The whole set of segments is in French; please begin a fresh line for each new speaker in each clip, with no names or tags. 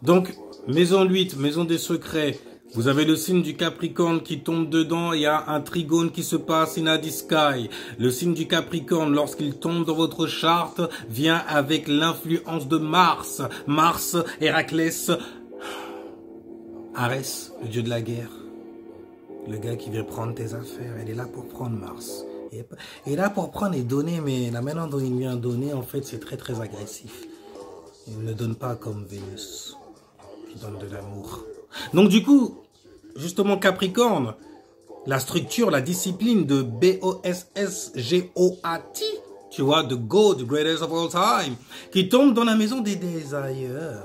Donc, maison 8, maison des secrets. Vous avez le signe du Capricorne qui tombe dedans, il y a un trigone qui se passe in the sky. Le signe du Capricorne, lorsqu'il tombe dans votre charte, vient avec l'influence de Mars. Mars, Héraclès, Arès, le dieu de la guerre. Le gars qui vient prendre tes affaires, il est là pour prendre Mars. Il est là pour prendre et donner, mais la manière dont il vient donner, en fait, c'est très très agressif. Il ne donne pas comme Vénus, qui donne de l'amour. Donc du coup, justement Capricorne, la structure, la discipline de B-O-S-S-G-O-A-T, tu vois, the God, the greatest of all time, qui tombe dans la maison des desires.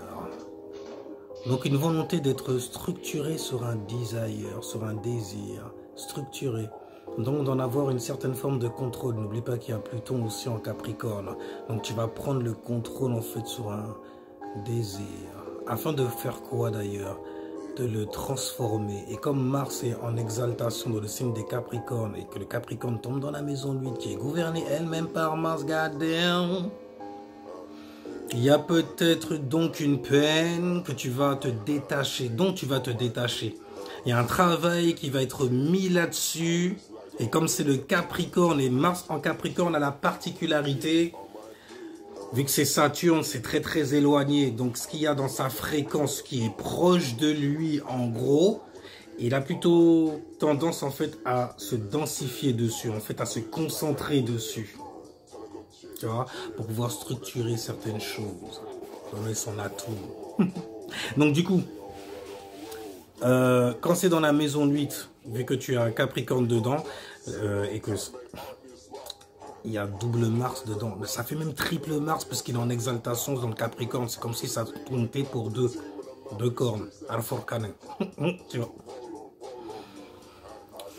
Donc une volonté d'être structuré sur un desire, sur un désir, structuré. Donc d'en avoir une certaine forme de contrôle. N'oublie pas qu'il y a Pluton aussi en Capricorne. Donc tu vas prendre le contrôle en fait sur un désir. Afin de faire quoi d'ailleurs? De le transformer. Et comme Mars est en exaltation dans le signe des Capricornes et que le Capricorne tombe dans la maison 8 qui est gouvernée elle-même par Mars, goddamn, il y a peut-être donc une peine que tu vas te détacher, dont tu vas te détacher. Il y a un travail qui va être mis là-dessus. Et comme c'est le Capricorne et Mars en Capricorne a la particularité, vu que c'est Saturne, c'est très très éloigné. Donc ce qu'il y a dans sa fréquence qui est proche de lui, en gros, il a plutôt tendance en fait à se densifier dessus, en fait à se concentrer dessus. Tu vois, pour pouvoir structurer certaines choses, donner son atout. Donc du coup, quand c'est dans la maison 8, vu que tu as un Capricorne dedans, et que il y a double Mars dedans, mais ça fait même triple Mars parce qu'il est en exaltation dans le Capricorne. C'est comme si ça comptait pour deux cornes. Tu vois.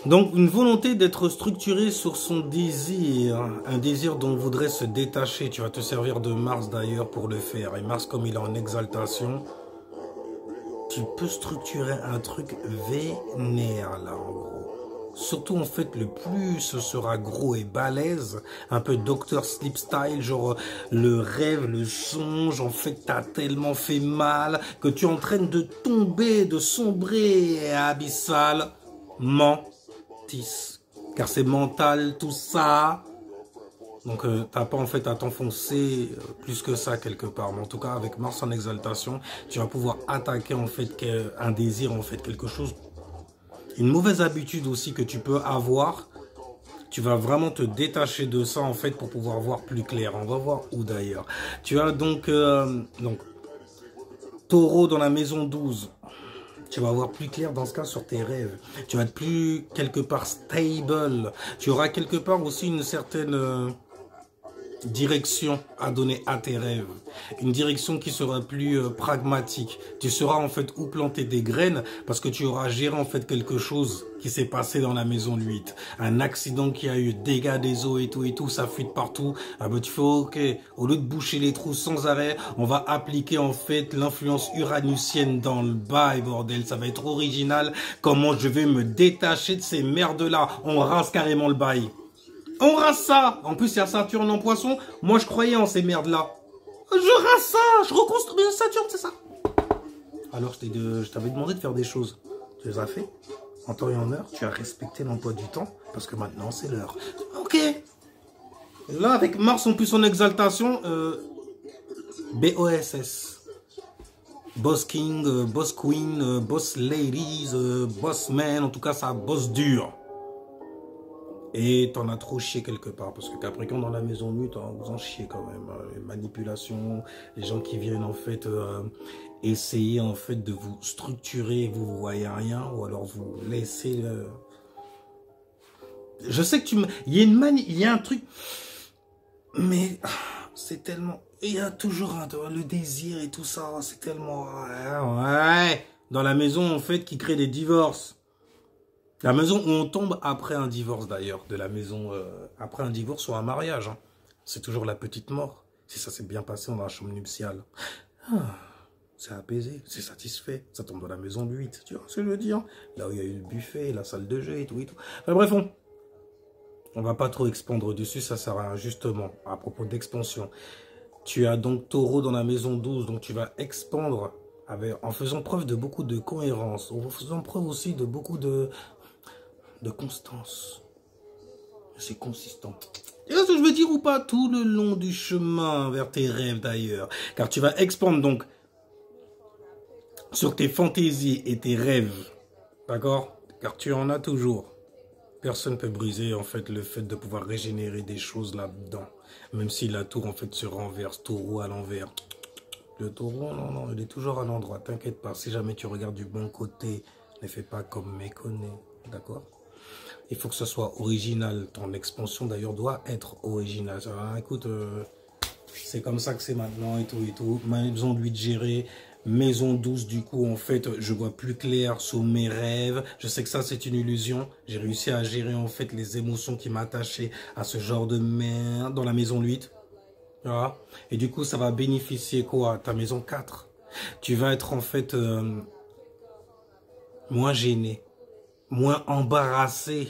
Donc une volonté d'être structuré sur son désir, un désir dont on voudrait se détacher. Tu vas te servir de Mars d'ailleurs pour le faire. Et Mars, comme il est en exaltation, tu peux structurer un truc vénère là en gros. Surtout en fait le plus ce sera gros et balèze, un peu Dr Sleep style, genre le rêve, le songe, en fait t'as tellement fait mal que tu es en train de tomber, de sombrer abyssal, mentis, car c'est mental tout ça. Donc t'as pas en fait à t'enfoncer plus que ça quelque part. Mais en tout cas avec Mars en exaltation, tu vas pouvoir attaquer en fait un désir, en fait quelque chose. Une mauvaise habitude aussi que tu peux avoir, tu vas vraiment te détacher de ça en fait pour pouvoir voir plus clair. On va voir où d'ailleurs. Tu as donc Taureau dans la maison 12. Tu vas voir plus clair dans ce cas sur tes rêves. Tu vas être plus quelque part stable. Tu auras quelque part aussi une certaine direction à donner à tes rêves, une direction qui sera plus pragmatique. Tu sauras en fait où planter des graines parce que tu auras géré en fait quelque chose qui s'est passé dans la maison 8, un accident qui a eu, dégâts des eaux et tout, ça fuite partout. Ah ben tu fais ok, au lieu de boucher les trous sans arrêt, on va appliquer en fait l'influence uranusienne dans le bail, bordel, ça va être original. Comment je vais me détacher de ces merdes là? On rase carrément le bail. On rase ça. En plus, il y a Saturne en poisson. Moi, je croyais en ces merdes-là. Je rase ça. Je reconstruis Saturne, c'est ça. Alors, je t'avais demandé de faire des choses. Tu les as fait. En temps et en heure. Tu as respecté l'emploi du temps. Parce que maintenant, c'est l'heure. Ok. Là, avec Mars en plus en exaltation. BOSS. Boss King, Boss Queen, Boss Ladies, Boss Man. En tout cas, ça bosse dur. Et t'en as trop chié quelque part, parce que Capricorne dans la maison 8, vous en chiez quand même. Les manipulations, les gens qui viennent en fait essayer en fait de vous structurer, vous voyez rien, ou alors vous laissez le... Je sais que il y a un truc, mais c'est tellement... Il y a toujours le désir et tout ça, c'est tellement... Ouais, dans la maison en fait qui crée des divorces. La maison où on tombe après un divorce d'ailleurs, de la maison après un divorce ou un mariage. Hein. C'est toujours la petite mort. Si ça s'est bien passé dans la chambre nuptiale. C'est apaisé, c'est satisfait. Ça tombe dans la maison de 8, tu vois ce que je veux dire? Là où il y a eu le buffet, la salle de jeu et tout et tout. Enfin, bref, on va pas trop expandre dessus, ça sert à justement à propos d'expansion. Tu as donc Taureau dans la maison 12, donc tu vas expandre en faisant preuve de beaucoup de cohérence, en faisant preuve aussi de beaucoup de constance. C'est consistant. Tu vois ce que je veux dire ou pas? Tout le long du chemin vers tes rêves d'ailleurs. Car tu vas expandre donc sur tes fantaisies et tes rêves. D'accord? Car tu en as toujours. Personne ne peut briser en fait le fait de pouvoir régénérer des choses là-dedans. Même si la tour en fait se renverse, taureau à l'envers. Le taureau, non, il est toujours à l'endroit. T'inquiète pas, si jamais tu regardes du bon côté, ne fais pas comme méconnaît. D'accord? Il faut que ce soit original. Ton expansion d'ailleurs doit être originale. Écoute, c'est comme ça que c'est maintenant et tout et tout. Maison de 8 gérée. Maison 12, du coup, en fait, je vois plus clair sur mes rêves. Je sais que ça, c'est une illusion. J'ai réussi à gérer, en fait, les émotions qui m'attachaient à ce genre de merde dans la maison 8. Voilà. Et du coup, ça va bénéficier quoi? Ta maison 4. Tu vas être, en fait, moins gêné, moins embarrassé.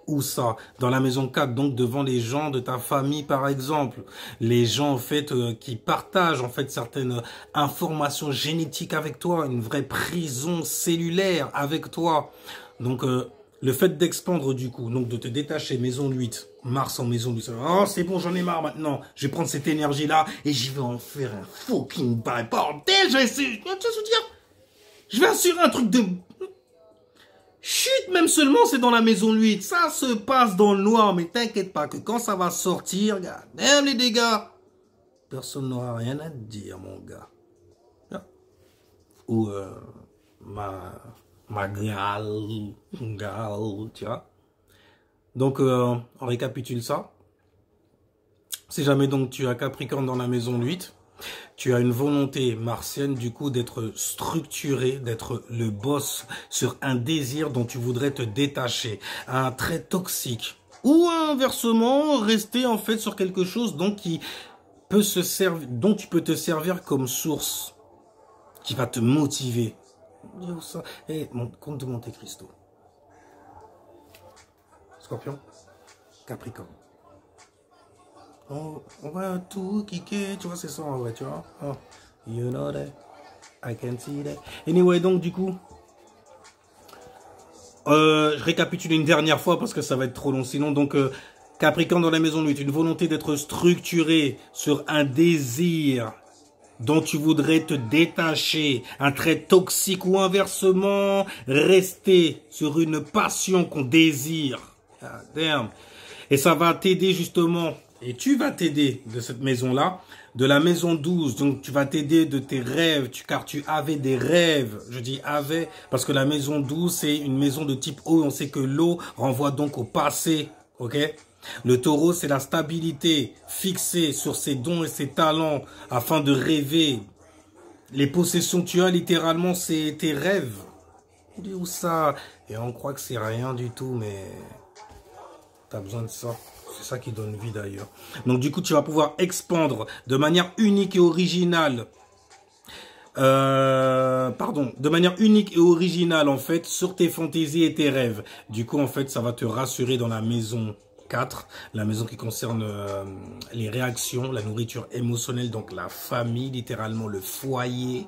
Où ça? Dans la maison 4, donc devant les gens de ta famille par exemple. Les gens en fait qui partagent en fait certaines informations génétiques avec toi, une vraie prison cellulaire avec toi. Donc le fait d'expandre du coup, donc de te détacher maison 8, Mars en maison 8, oh c'est bon j'en ai marre maintenant, je vais prendre cette énergie là et j'y vais en faire un fucking bordel, je vais assurer un truc de... Chut, même seulement c'est dans la maison 8. Ça se passe dans le noir, mais t'inquiète pas que quand ça va sortir, regarde, même les dégâts, personne n'aura rien à te dire, mon gars. Ou ma gale, tu vois. Donc, on récapitule ça. Si jamais donc tu as Capricorne dans la maison 8, tu as une volonté martienne du coup d'être structuré, d'être le boss sur un désir dont tu voudrais te détacher, un trait toxique. Ou inversement, rester en fait sur quelque chose donc qui peut se servir, dont tu peux te servir comme source, qui va te motiver. Hey, Comte de Monte Cristo. Scorpion, Capricorne. On va tout kicker, tu vois, c'est ça en vrai, tu vois. Oh, you know that, I can see that. Anyway, donc du coup, je récapitule une dernière fois parce que ça va être trop long sinon. Donc, Capricorne dans la maison 8, une volonté d'être structuré sur un désir dont tu voudrais te détacher, un trait toxique ou inversement, rester sur une passion qu'on désire. Ah, damn. Et ça va t'aider justement, et tu vas t'aider de cette maison-là, de la maison 12, donc tu vas t'aider de tes rêves, car tu avais des rêves, je dis avait, parce que la maison 12, c'est une maison de type eau, on sait que l'eau renvoie donc au passé, ok? Le taureau, c'est la stabilité, fixée sur ses dons et ses talents, afin de rêver. Les possessions que tu as, littéralement, c'est tes rêves. On dit où ça? Et on croit que c'est rien du tout, mais tu as besoin de ça. C'est ça qui donne vie d'ailleurs. Donc du coup, tu vas pouvoir expandre de manière unique et originale. De manière unique et originale en fait sur tes fantaisies et tes rêves. Du coup, en fait, ça va te rassurer dans la maison 4, la maison qui concerne les réactions, la nourriture émotionnelle, donc la famille, littéralement le foyer.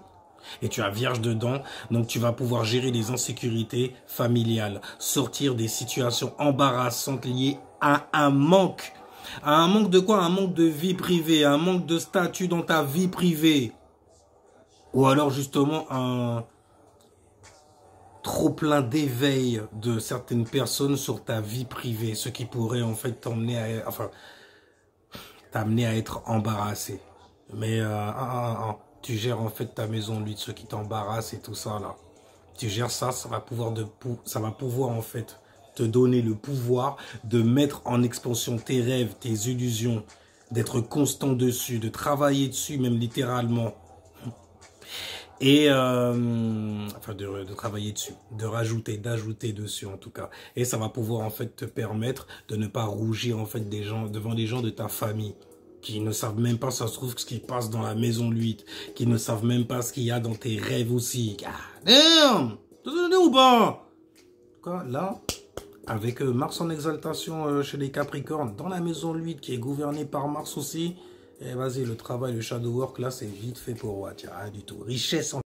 Et tu as Vierge dedans, donc tu vas pouvoir gérer les insécurités familiales, sortir des situations embarrassantes liées à un manque. À un manque de quoi? Un manque de vie privée, un manque de statut dans ta vie privée. Ou alors justement un trop plein d'éveil de certaines personnes sur ta vie privée, ce qui pourrait en fait t'emmener à, t'amener à être embarrassé. Mais tu gères en fait ta maison, lui, de ce qui t'embarrasse et tout ça là. Tu gères ça, ça va pouvoir en fait te donner le pouvoir de mettre en expansion tes rêves, tes illusions, d'être constant dessus, de travailler dessus même littéralement. Et enfin de travailler dessus, de rajouter, d'ajouter dessus en tout cas. Et ça va pouvoir en fait te permettre de ne pas rougir en fait des gens devant les gens de ta famille qui ne savent même pas, ça se trouve, ce qui passe dans la maison 8, qui ne savent même pas ce qu'il y a dans tes rêves aussi. God damn! T'as ou pas? Quoi, là, avec Mars en exaltation chez les Capricornes, dans la maison 8 qui est gouvernée par Mars aussi, et vas-y, le travail, le shadow work, là, c'est vite fait pour moi, tiens, rien du tout. Richesse en